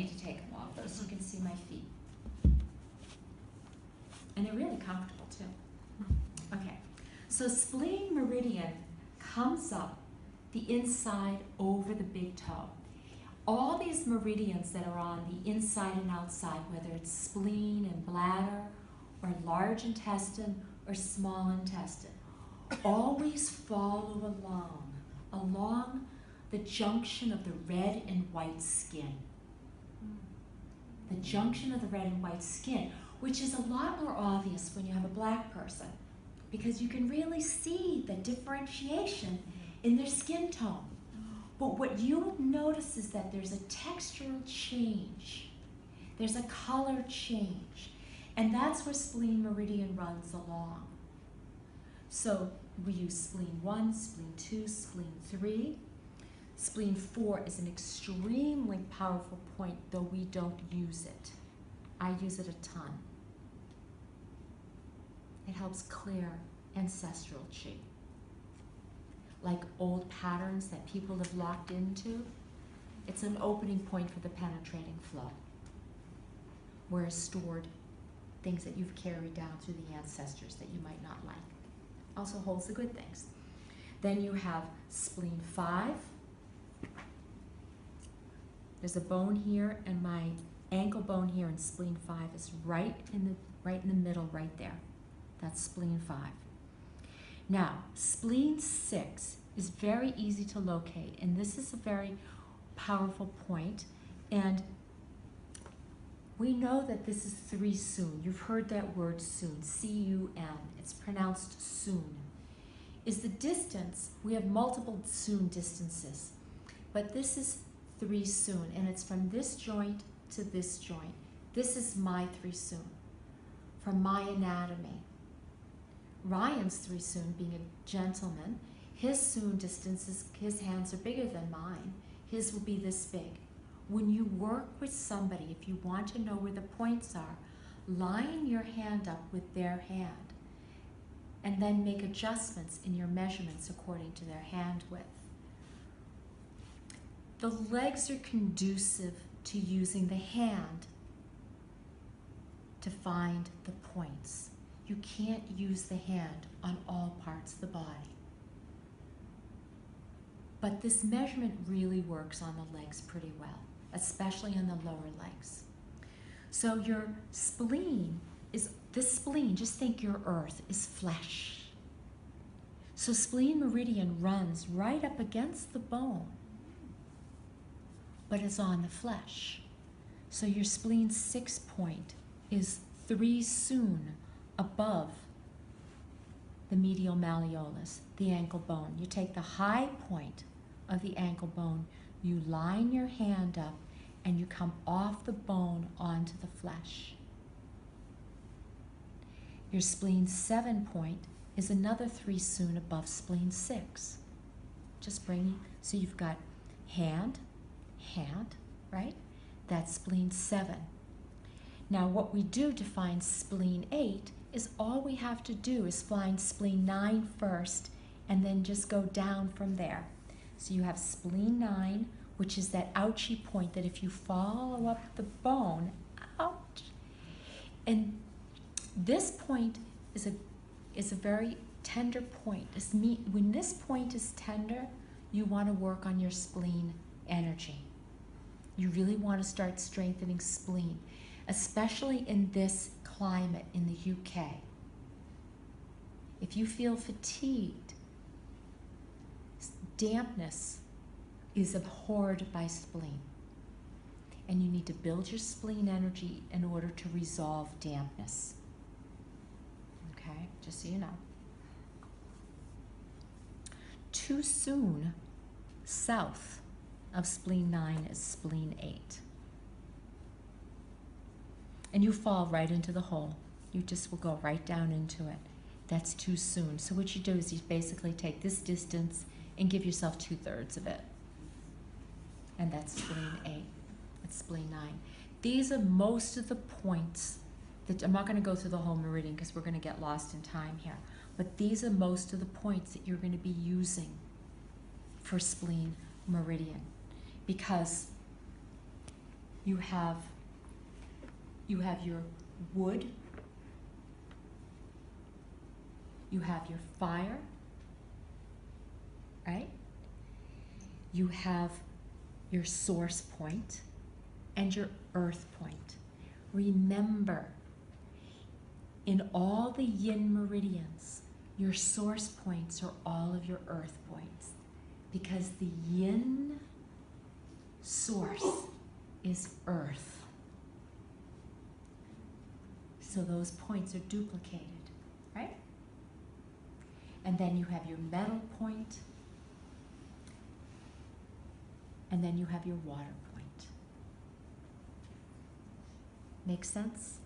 need to take them off though, so you can see my feet. And they're really comfortable too. Okay, so spleen meridian comes up the inside over the big toe. All these meridians that are on the inside and outside, whether it's spleen and bladder, or large intestine, or small intestine, always follow along the junction of the red and white skin. The junction of the red and white skin, which is a lot more obvious when you have a black person, because you can really see the differentiation in their skin tone. But what you will notice is that there's a textural change. There's a color change. And that's where spleen meridian runs along. So we use spleen 1, spleen 2, spleen 3. Spleen 4 is an extremely powerful point, though we don't use it. I use it a ton. It helps clear ancestral chi. Like old patterns that people have locked into, it's an opening point for the penetrating flow, where is stored things that you've carried down through the ancestors that you might not like. Also holds the good things. Then you have spleen 5. There's a bone here, and my ankle bone here in spleen 5 is right in the middle, right there. That's spleen 5. Now, spleen 6 is very easy to locate, and this is a very powerful point, and we know that this is 3 soon. You've heard that word soon, C-U-N. It's pronounced soon. Is the distance, we have multiple soon distances, but this is 3 soon, and it's from this joint to this joint. This is my 3 soon, from my anatomy. Ryan's 3 soon, being a gentleman, his soon distances, his hands are bigger than mine. His will be this big. When you work with somebody, if you want to know where the points are, line your hand up with their hand and then make adjustments in your measurements according to their hand width. The legs are conducive to using the hand to find the points. You can't use the hand on all parts of the body. But this measurement really works on the legs pretty well, especially on the lower legs. So your spleen is, this spleen, just think your earth is flesh. So spleen meridian runs right up against the bone, but is on the flesh. So your spleen 6 point is 3 soon above the medial malleolus, the ankle bone. You take the high point of the ankle bone, you line your hand up, and you come off the bone onto the flesh. Your spleen 7 point is another 3 soon above spleen 6. Just bringing, so you've got hand, right? That's spleen 7. Now what we do to find spleen 8 is all we have to do is find spleen 9 first and then just go down from there. So you have spleen 9, which is that ouchy point that if you follow up the bone, ouch. And this point is a very tender point. When this point is tender, you want to work on your spleen energy. You really want to start strengthening spleen, especially in this climate in the UK. If you feel fatigued, dampness is abhorred by spleen. And you need to build your spleen energy in order to resolve dampness. Okay, just so you know. Too soon, south of spleen 9 is spleen 8. And you fall right into the hole. You just will go right down into it. That's too soon. So what you do is you basically take this distance and give yourself 2/3 of it. And that's spleen 8. That's spleen 9. These are most of the points that, I'm not going to go through the whole meridian because we're going to get lost in time here, but these are most of the points that you're going to be using for spleen meridian, because You have your wood, you have your fire, right? You have your source point and your earth point. Remember, in all the yin meridians, your source points are all of your earth points, because the yin source is earth. So those points are duplicated, right? And then you have your metal point, and then you have your water point. Make sense?